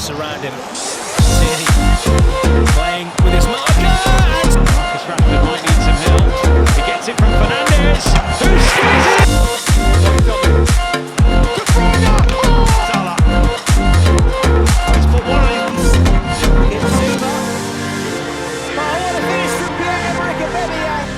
space around him. City playing with his marker. Marcus Rashford might need some help. He gets it from Fernandes, who skids it. Salah. He's put one in. It's Zuma. Oh, what a finish from Pierre-Emerick Aubameyang.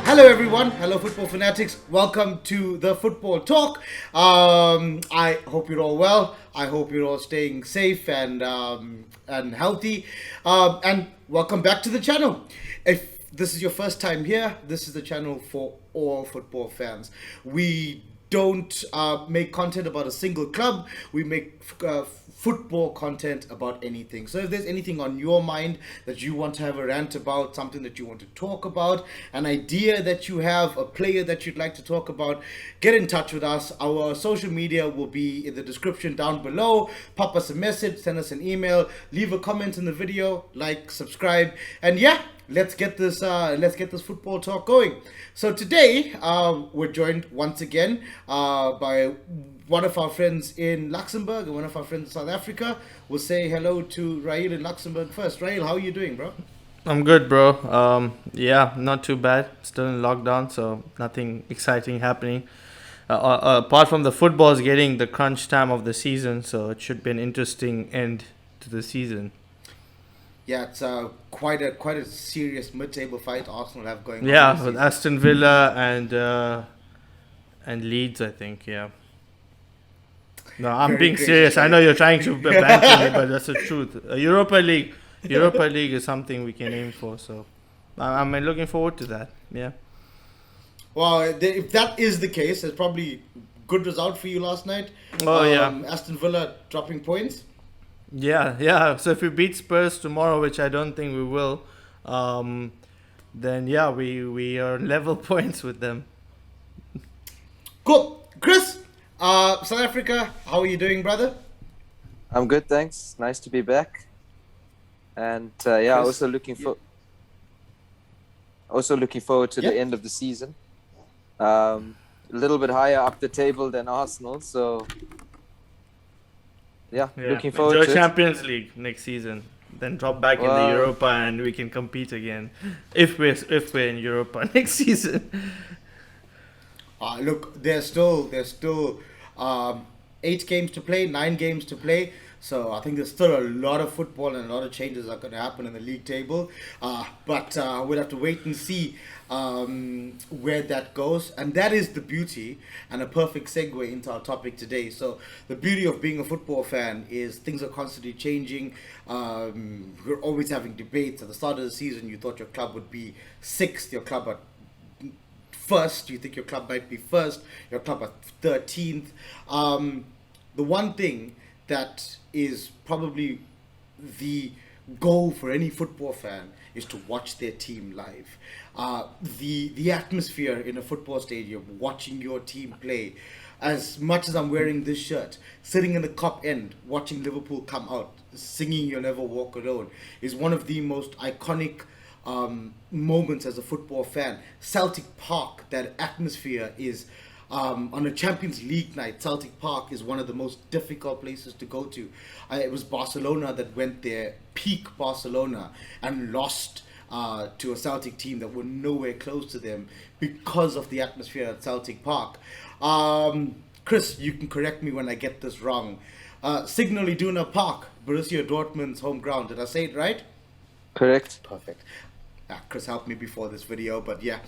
Hello everyone, hello football fanatics, welcome to the Football Talk. I hope you're all well, I hope you're all staying safe and healthy, and welcome back to the channel. If this is your first time here, this is the channel for all football fans. We don't make content about a single club, we make football content about anything. So if there's anything on your mind that you want to have a rant about, something that you want to talk about, an idea that you have, a player that you'd like to talk about, get in touch with us. Our social media will be in the description down below. Pop us a message, send us an email, leave a comment in the video, like, subscribe, and yeah, let's get this football talk going. So today we're joined once again by one of our friends in Luxembourg and one of our friends in South Africa. We'll say hello to Rail in Luxembourg first. Rail, how are you doing, bro? I'm good, bro. Yeah, not too bad. Still in lockdown, so nothing exciting happening. Apart from the football's getting the crunch time of the season, so it should be an interesting end to the season. Yeah, it's quite a serious mid-table fight Arsenal have going on. Yeah, with Aston Villa and Leeds, I think. Yeah. No, I'm being serious. I know you're trying to banter me, but that's the truth. Europa League is something we can aim for. So I'm looking forward to that. Yeah. Well, if that is the case, it's probably good result for you last night. Oh yeah. Aston Villa dropping points. Yeah. So if we beat Spurs tomorrow, which I don't think we will, then yeah, we are level points with them. Cool, Chris. South Africa, how are you doing, brother? I'm good, thanks. Nice to be back. And yeah, Chris, also looking forward to the end of the season. A little bit higher up the table than Arsenal, so yeah. Looking forward Enjoy to Champions League next season. Then drop back in the Europa and we can compete again if we're in Europa next season. Look, there's still 8 games to play, 9 games to play. So I think there's still a lot of football and a lot of changes are going to happen in the league table. But we'll have to wait and see where that goes. And that is the beauty and a perfect segue into our topic today. So the beauty of being a football fan is things are constantly changing. We're always having debates. At the start of the season, you thought your club would be 6th, your club at first, you think your club might be first, your club at 13th. The one thing that is probably the goal for any football fan is to watch their team live. The atmosphere in a football stadium, watching your team play. As much as I'm wearing this shirt, sitting in the Kop end, watching Liverpool come out, singing "You'll Never Walk Alone" is one of the most iconic moments as a football fan. Celtic Park, that atmosphere is on a Champions League night. Celtic Park is one of the most difficult places to go to. It was Barcelona that went there, peak Barcelona, and lost to a Celtic team that were nowhere close to them because of the atmosphere at Celtic Park. Chris, you can correct me when I get this wrong. Signal Iduna Park, Borussia Dortmund's home ground. Did I say it right? correct. Perfect. Chris helped me before this video, but yeah.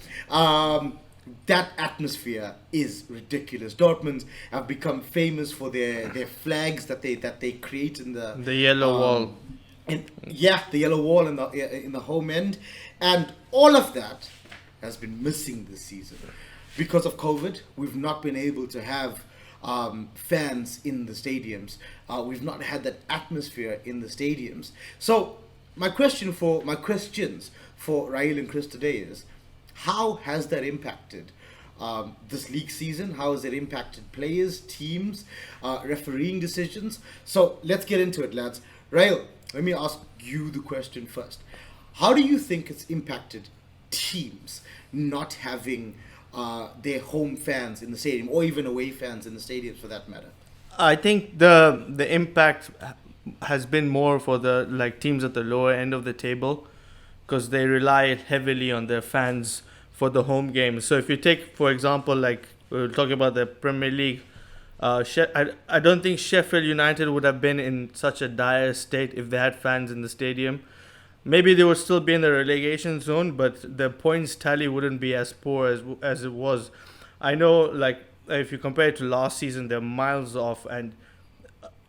That atmosphere is ridiculous. Dortmund have become famous for their flags that they create in the yellow wall. And yeah, the yellow wall in the home end, and all of that has been missing this season because of COVID. We've not been able to have fans in the stadiums. We've not had that atmosphere in the stadiums. So my questions for Rail and Chris today is, how has that impacted this league season? How has it impacted players, teams, refereeing decisions? So let's get into it, lads. Rail, let me ask you the question first. How do you think it's impacted teams not having their home fans in the stadium, or even away fans in the stadiums for that matter? I think the impact has been more for the like teams at the lower end of the table, because they rely heavily on their fans for the home games. So if you take, for example, like we were talking about the Premier League, I don't think Sheffield United would have been in such a dire state if they had fans in the stadium. Maybe they would still be in the relegation zone, but the points tally wouldn't be as poor as it was. I know, like if you compare it to last season, they're miles off, and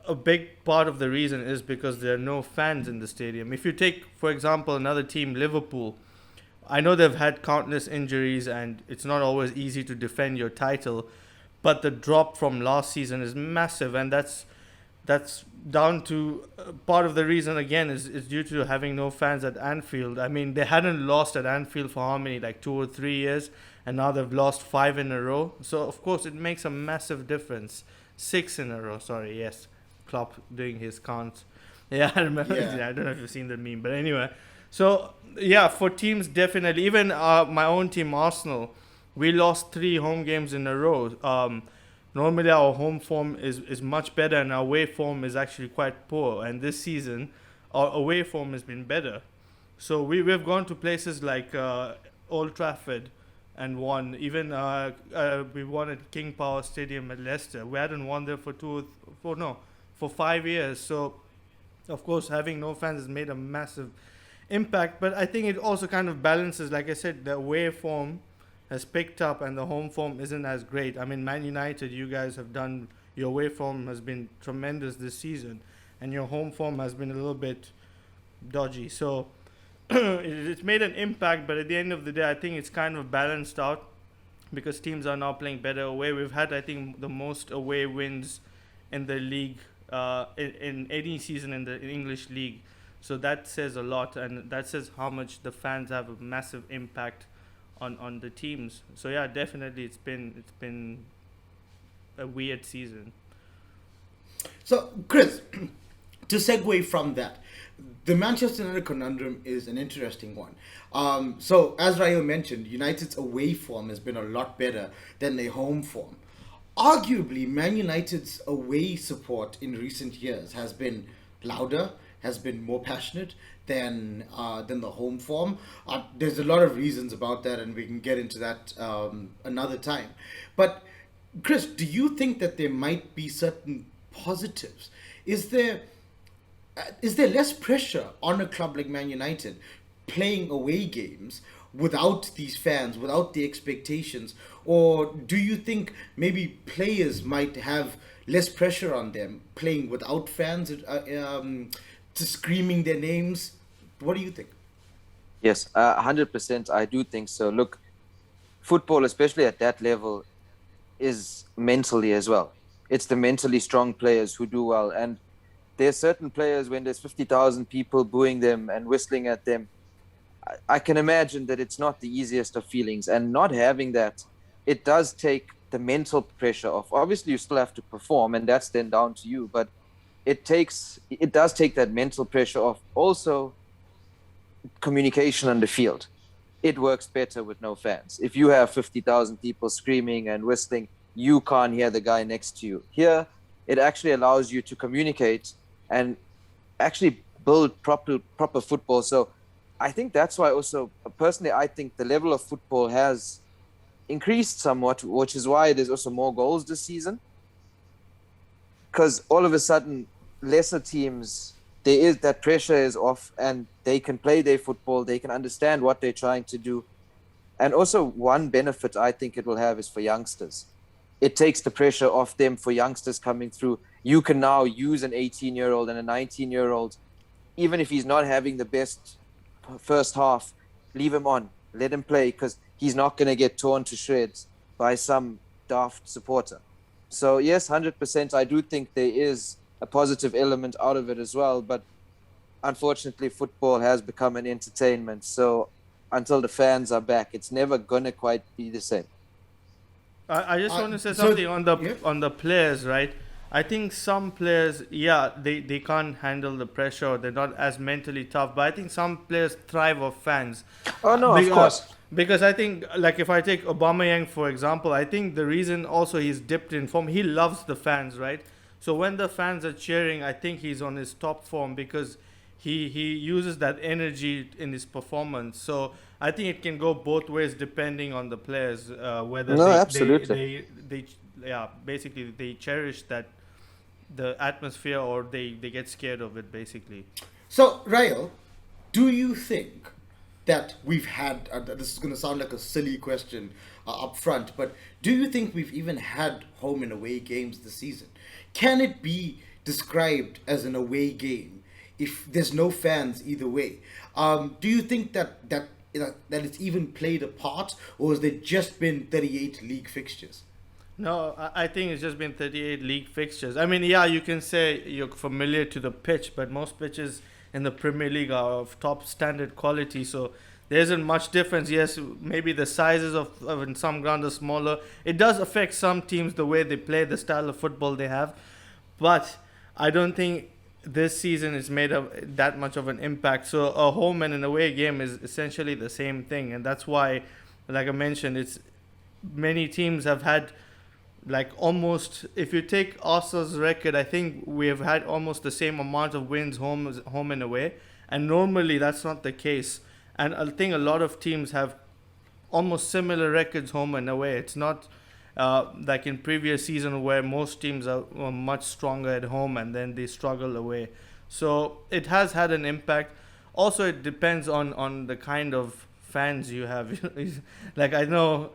a big part of the reason is because there are no fans in the stadium. If you take, for example, another team, Liverpool, I know they've had countless injuries and it's not always easy to defend your title, but the drop from last season is massive, and that's down to part of the reason again is due to having no fans at Anfield. I mean, they hadn't lost at Anfield for how many, like 2 or 3 years, and now they've lost 5 in a row. So of course it makes a massive difference. 6 in a row, sorry, yes. Klopp doing his counts. Yeah, I remember. Yeah. I don't know if you've seen the meme, but anyway. So yeah, for teams definitely, even my own team Arsenal, we lost 3 home games in a row. Normally our home form is much better and our away form is actually quite poor. And this season, our away form has been better. So we've gone to places like Old Trafford and won. Even we won at King Power Stadium at Leicester. We hadn't won there for 5 years. So of course having no fans has made a massive impact. But I think it also kind of balances. Like I said, the away form has picked up and the home form isn't as great. I mean, Man United, you guys have done, your away form has been tremendous this season, and your home form has been a little bit dodgy. So it's made an impact, but at the end of the day, I think it's kind of balanced out because teams are now playing better away. We've had, I think, the most away wins in the league in any season in the English league. So that says a lot, and that says how much the fans have a massive impact on the teams. So yeah, definitely it's been a weird season. So, Chris, to segue from that, the Manchester United conundrum is an interesting one. So, as Rayo mentioned, United's away form has been a lot better than their home form. Arguably, Man United's away support in recent years has been louder, has been more passionate than the home form. There's a lot of reasons about that, and we can get into that another time. But Chris, do you think that there might be certain positives? Is there less pressure on a club like Man United playing away games without these fans, without the expectations? Or do you think maybe players might have less pressure on them playing without fans, to screaming their names? What do you think? Yes, 100%. I do think so. Look, football, especially at that level, is mentally as well. It's the mentally strong players who do well. And there's certain players, when there's 50,000 people booing them and whistling at them, I can imagine that it's not the easiest of feelings. And not having that, it does take the mental pressure off. Obviously, you still have to perform, and that's then down to you. But it does take that mental pressure off. Also, communication on the field. It works better with no fans. If you have 50,000 people screaming and whistling, you can't hear the guy next to you. Here, it actually allows you to communicate and actually build proper football. So I think that's why also, personally, I think the level of football has increased somewhat, which is why there's also more goals this season. Because all of a sudden, lesser teams, that pressure is off and they can play their football, they can understand what they're trying to do. And also one benefit I think it will have is for youngsters. It takes the pressure off them for youngsters coming through. You can now use an 18-year-old and a 19-year-old, even if he's not having the best first half, leave him on, let him play, because he's not going to get torn to shreds by some daft supporter. So yes, 100%, I do think there is a positive element out of it as well, but unfortunately football has become an entertainment, so until the fans are back, it's never gonna quite be the same. I just want to say something on the players, right? I think some players, they can't handle the pressure, they're not as mentally tough, but I think some players thrive off fans. Oh no, of course. Because I think, like, if I take Aubameyang for example, I think the reason also he's dipped in form, he loves the fans, right? So when the fans are cheering, I think he's on his top form because he uses that energy in his performance. So I think it can go both ways depending on the players, whether No, absolutely. they yeah, basically they cherish that the atmosphere or they get scared of it basically. So, Rael, do you think that we've had, this is going to sound like a silly question up front, but do you think we've even had home and away games this season? Can it be described as an away game if there's no fans either way? Do you think that it's even played a part, or has there just been 38 league fixtures? No, I think it's just been 38 league fixtures. I mean, yeah, you can say you're familiar to the pitch, but most pitches in the Premier League are of top standard quality, so there isn't much difference. Yes, maybe the sizes of in some grounds are smaller. It does affect some teams the way they play, the style of football they have, but I don't think this season is made of that much of an impact. So a home and an away game is essentially the same thing, and that's why, like I mentioned, it's many teams have had like almost, if you take Arsenal's record, I think we have had almost the same amount of wins home and away, and normally that's not the case. And I think a lot of teams have almost similar records home and away. It's not like in previous season where most teams are much stronger at home and then they struggle away. So it has had an impact. Also, it depends on the kind of fans you have. Like I know,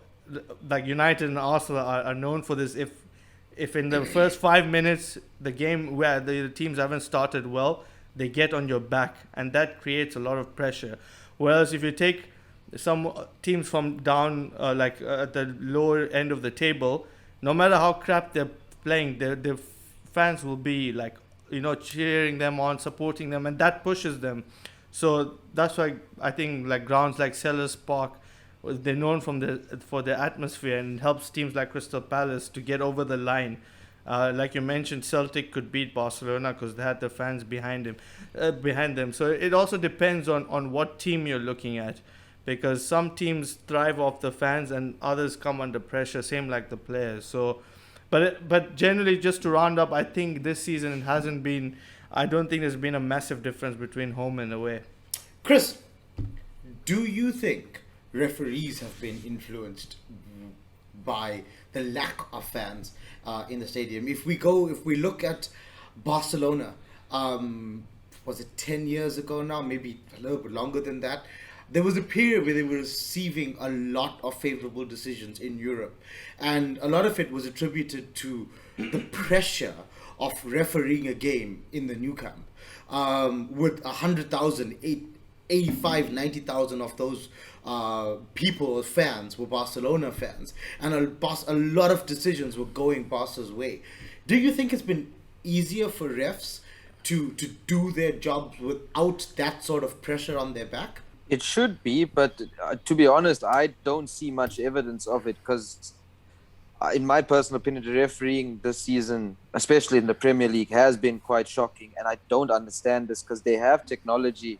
like United and Arsenal are known for this. If in the first 5 minutes the game where the teams haven't started well, they get on your back, and that creates a lot of pressure. Whereas if you take some teams from down, at the lower end of the table, no matter how crap they're playing, their fans will be like, cheering them on, supporting them, and that pushes them. So that's why I think like grounds like Sellers Park, they're known for their atmosphere, and helps teams like Crystal Palace to get over the line. Like you mentioned, Celtic could beat Barcelona because they had the fans behind them. So it also depends on what team you're looking at, because some teams thrive off the fans and others come under pressure. Same like the players. So, but generally, just to round up, I think this season it hasn't been. I don't think there's been a massive difference between home and away. Chris, do you think referees have been influenced by the lack of fans in the stadium? If we look at Barcelona, was it 10 years ago now, maybe a little bit longer than that, there was a period where they were receiving a lot of favorable decisions in Europe, and a lot of it was attributed to the pressure of refereeing a game in the new camp, with 100,000, 85, 90,000 of those people, fans, were Barcelona fans, and a lot of decisions were going Barca's way. Do you think it's been easier for refs to do their jobs without that sort of pressure on their back? It should be, but to be honest, I don't see much evidence of it because, in my personal opinion, the refereeing this season, especially in the Premier League, has been quite shocking. And I don't understand this because they have technology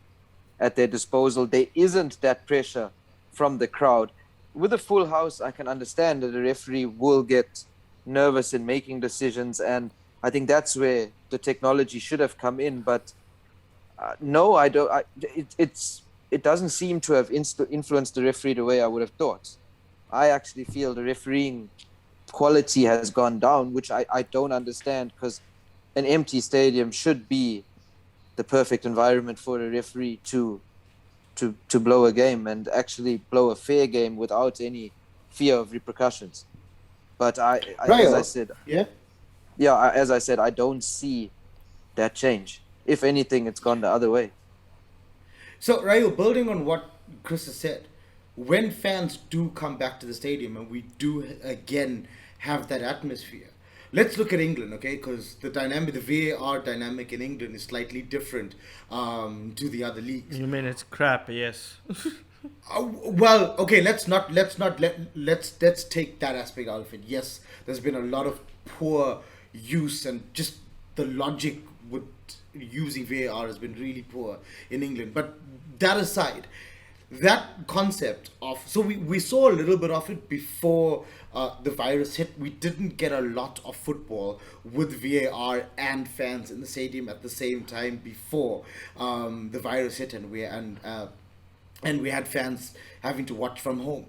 at their disposal. There isn't that pressure from the crowd. With a full house, I can understand that the referee will get nervous in making decisions. And I think that's where the technology should have come in. But no, I don't. It doesn't seem to have influenced the referee the way I would have thought. I actually feel the refereeing quality has gone down, which I don't understand, because an empty stadium should be the perfect environment for a referee to blow a game and actually blow a fair game without any fear of repercussions. But as I said, as I said, I don't see that change. If anything, it's gone the other way. So, Rayo, building on what Chris has said, when fans do come back to the stadium and we do again have that atmosphere, let's look at England, okay? Because the VAR dynamic in England is slightly different to the other leagues. You mean it's crap? Yes. Well, okay, let's take that aspect out of it. Yes, there's been a lot of poor use, and just the logic with using VAR has been really poor in England. But that aside, that concept of, so we saw a little bit of it before the virus hit. We didn't get a lot of football with VAR and fans in the stadium at the same time before the virus hit, and we had fans having to watch from home.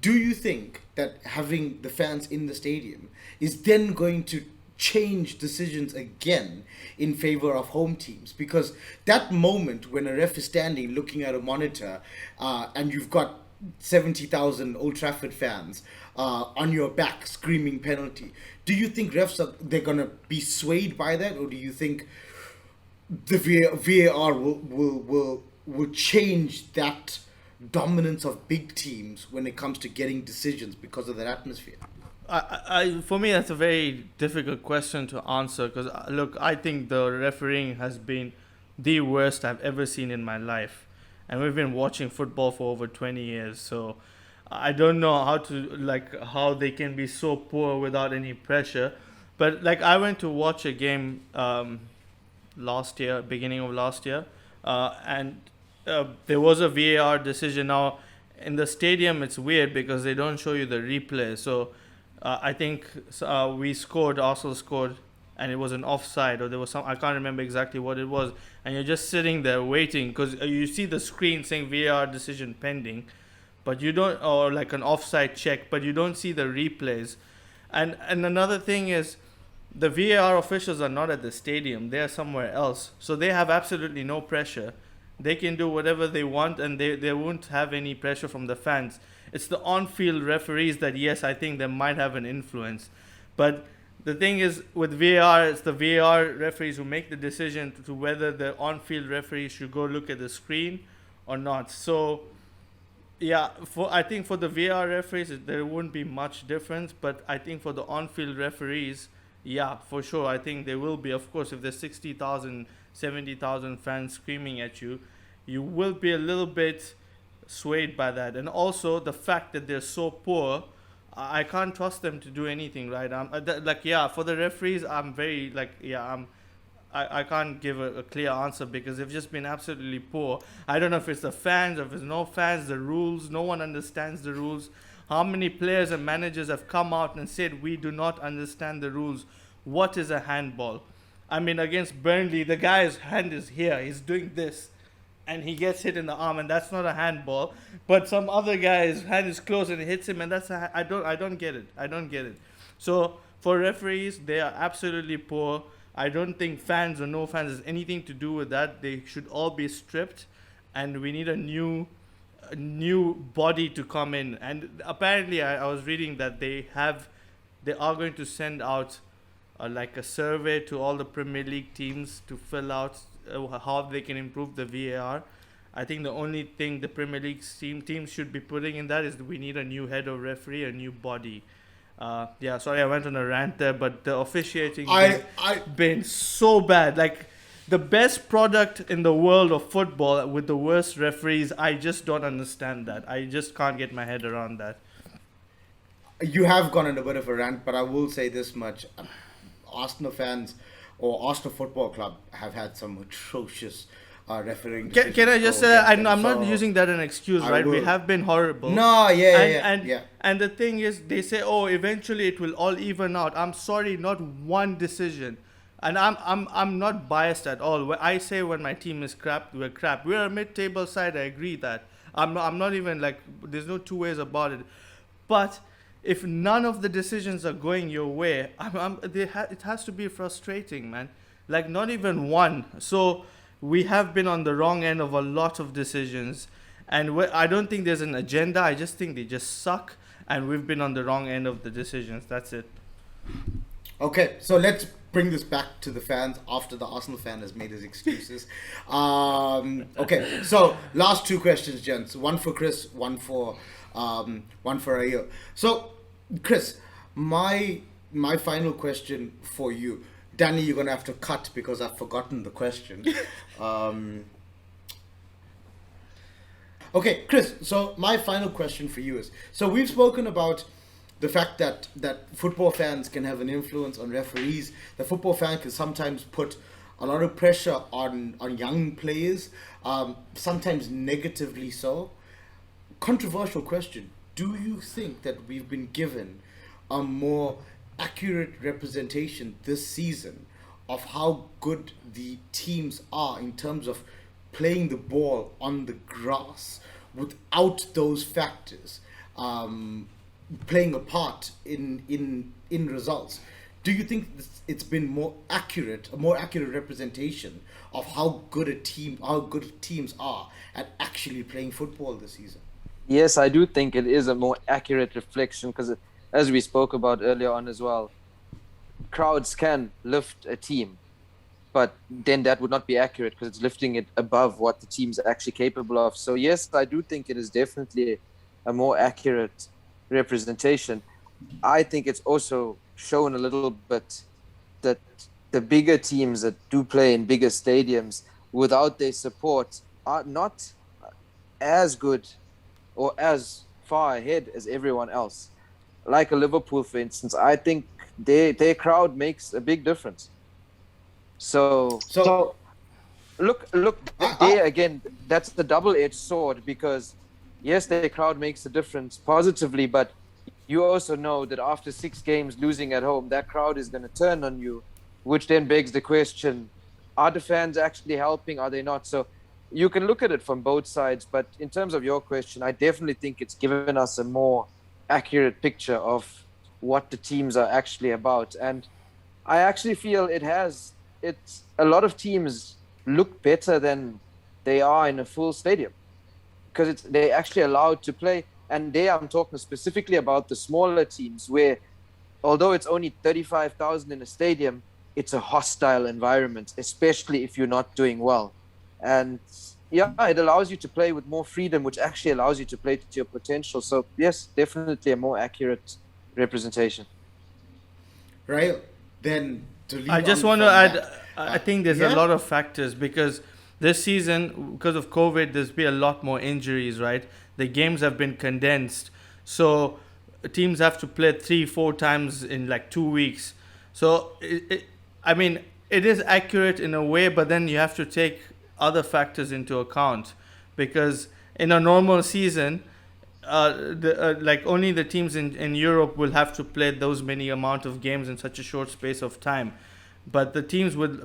Do you think that having the fans in the stadium is then going to change decisions again in favor of home teams? Because that moment when a ref is standing looking at a monitor and you've got 70,000 Old Trafford fans on your back screaming penalty, do you think they're going to be swayed by that, or do you think the VAR will change that dominance of big teams when it comes to getting decisions because of that atmosphere? For me, that's a very difficult question to answer because, look, I think the refereeing has been the worst I've ever seen in my life. And we've been watching football for over 20 years. So I don't know how they can be so poor without any pressure. But, I went to watch a game beginning of last year, and there was a VAR decision. Now, in the stadium, it's weird because they don't show you the replay. So I think Arsenal scored, and it was an offside, or there was I can't remember exactly what it was. And you're just sitting there waiting because you see the screen saying VAR decision pending, but you don't, or like an offside check, but you don't see the replays. And another thing is, the VAR officials are not at the stadium, they are somewhere else. So they have absolutely no pressure. They can do whatever they want, and they won't have any pressure from the fans. It's the on-field referees that, yes, I think they might have an influence. But the thing is, with VAR, it's the VAR referees who make the decision to whether the on-field referees should go look at the screen or not. So, yeah, I think for the VAR referees, there won't be much difference. But I think for the on-field referees, yeah, for sure, I think there will be. Of course, if there's 60,000, 70,000 fans screaming at you, you will be a little bit swayed by that. And also the fact that they're so poor, I can't trust them to do anything, right? For the referees, I can't give a clear answer because they've just been absolutely poor. I don't know if it's the fans or if it's no fans, the rules, no one understands the rules. How many players and managers have come out and said, we do not understand the rules? What is a handball? I mean, against Burnley, the guy's hand is here. He's doing this. And he gets hit in the arm, and that's not a handball. But some other guy's hand is close and it hits him, and I don't get it. I don't get it. So for referees, they are absolutely poor. I don't think fans or no fans has anything to do with that. They should all be stripped, and we need a new body to come in. And apparently, I was reading that they are going to send out a survey to all the Premier League teams to fill out how they can improve the VAR. I think the only thing the Premier League teams should be putting in that is that we need a new head of referee, a new body. Sorry, I went on a rant there, but the officiating has been so bad. Like, the best product in the world of football with the worst referees, I just don't understand that. I just can't get my head around that. You have gone on a bit of a rant, but I will say this much. Arsenal fans or Arsenal Football Club have had some atrocious refereeing decisions. Can I just say, I'm not using that as an excuse, right? We have been horrible. No, And the thing is, they say, eventually it will all even out. I'm sorry, not one decision. And I'm not biased at all. I say when my team is crap, we're crap. We're a mid-table side, I agree that. I'm not even there's no two ways about it. But if none of the decisions are going your way, it has to be frustrating, man. Not even one. So we have been on the wrong end of a lot of decisions. And I don't think there's an agenda. I just think they just suck. And we've been on the wrong end of the decisions. That's it. Okay, so let's bring this back to the fans after the Arsenal fan has made his excuses. Okay, so last two questions, gents. One for Chris, one for Ayo. So, Chris, my final question for you. Danny, you're going to have to cut because I've forgotten the question. Okay, Chris, so my final question for you is, so we've spoken about the fact that football fans can have an influence on referees. The football fan can sometimes put a lot of pressure on young players, sometimes negatively so. controversial question. Do you think that we've been given a more accurate representation this season of how good the teams are in terms of playing the ball on the grass without those factors playing a part in results? Do you think it's been a more accurate representation of how good teams are at actually playing football this season? Yes, I do think it is a more accurate reflection because, as we spoke about earlier on as well, crowds can lift a team, but then that would not be accurate because it's lifting it above what the team's actually capable of. So, yes, I do think it is definitely a more accurate representation. I think it's also shown a little bit that the bigger teams that do play in bigger stadiums without their support are not as good or as far ahead as everyone else. Like a Liverpool, for instance, I think their crowd makes a big difference. So So, look there again. That's the double-edged sword because yes, their crowd makes a difference positively, but you also know that after 6 games losing at home, that crowd is going to turn on you, which then begs the question: are the fans actually helping? Are they not? So you can look at it from both sides, but in terms of your question, I definitely think it's given us a more accurate picture of what the teams are actually about. And I actually feel it's a lot of teams look better than they are in a full stadium because they're actually allowed to play. And there I'm talking specifically about the smaller teams where, although it's only 35,000 in a stadium, it's a hostile environment, especially if you're not doing well. And yeah, it allows you to play with more freedom, which actually allows you to play to your potential. So yes, definitely a more accurate representation. right then, to lead I just on want to from add, that, I think there's a yeah? lot of factors because this season, because of COVID, there's been a lot more injuries, right? The games have been condensed. So teams have to play 3-4 times in like 2 weeks. So, I mean, it is accurate in a way, but then you have to take other factors into account because in a normal season, like only the teams in Europe will have to play those many amount of games in such a short space of time, but the teams with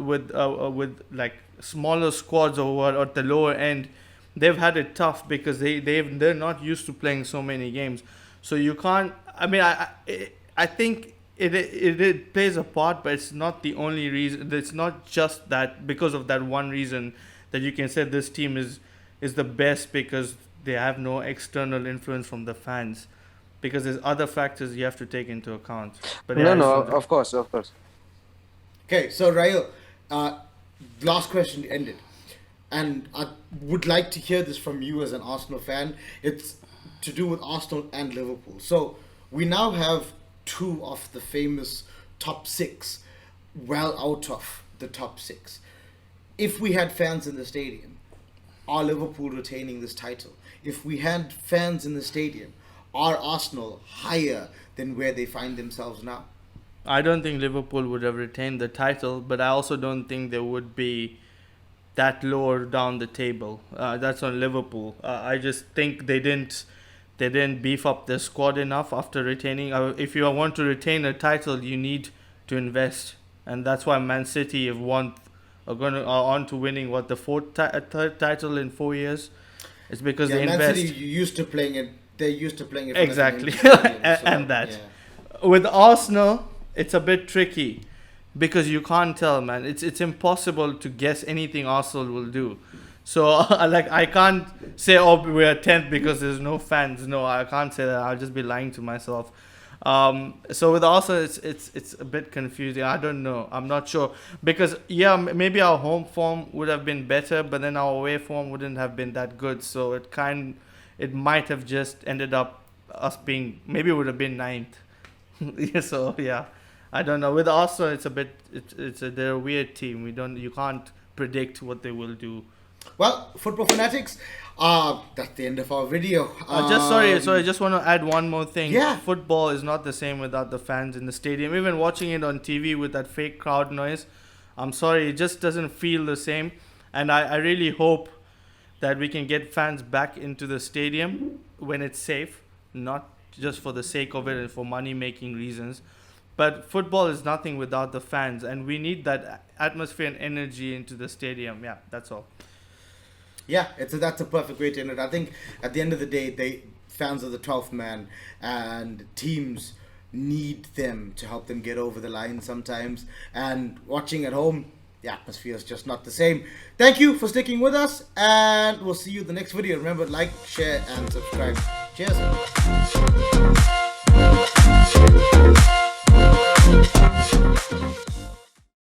like smaller squads or at the lower end, they've had it tough because they're not used to playing so many games. So you can't. I mean, I think it plays a part, but it's not the only reason. It's not just that because of that one reason that you can say this team is the best because they have no external influence from the fans because there's other factors you have to take into account. But yeah, No, of course, of course. Okay, so Rahil, last question ended, and I would like to hear this from you as an Arsenal fan. It's to do with Arsenal and Liverpool. So we now have two of the famous top six, well out of the top six. If we had fans in the stadium, are Liverpool retaining this title? If we had fans in the stadium, are Arsenal higher than where they find themselves now? I don't think Liverpool would have retained the title, but I also don't think they would be that lower down the table. That's on Liverpool. I just think they didn't beef up their squad enough after retaining. If you want to retain a title, you need to invest, and that's why Man City have won, are on to winning the third title in 4 years. It's because they Man invest. City used to playing it. They're used to playing it Exactly. so, And that. yeah. With Arsenal, it's a bit tricky because you can't tell, man. It's impossible to guess anything Arsenal will do. So like I can't say we're 10th because there's no fans. No, I can't say that. I'll just be lying to myself. So with Arsenal, it's a bit confusing. I don't know. I'm not sure because maybe our home form would have been better, but then our away form wouldn't have been that good. So it might have just ended up us being, maybe it would have been ninth. Yeah, so yeah, I don't know. With Arsenal, it's a bit they're a weird team. You can't predict what they will do. Well, football fanatics, that's the end of our video. Sorry, I just want to add one more thing. Yeah. Football is not the same without the fans in the stadium. Even watching it on TV with that fake crowd noise, I'm sorry, it just doesn't feel the same. And I really hope that we can get fans back into the stadium when it's safe, not just for the sake of it and for money making reasons. But football is nothing without the fans, and we need that atmosphere and energy into the stadium. Yeah, that's all. Yeah, that's a perfect way to end it. I think at the end of the day, fans are the 12th man, and teams need them to help them get over the line sometimes. And watching at home, the atmosphere is just not the same. Thank you for sticking with us, and we'll see you in the next video. Remember, like, share, and subscribe. Cheers.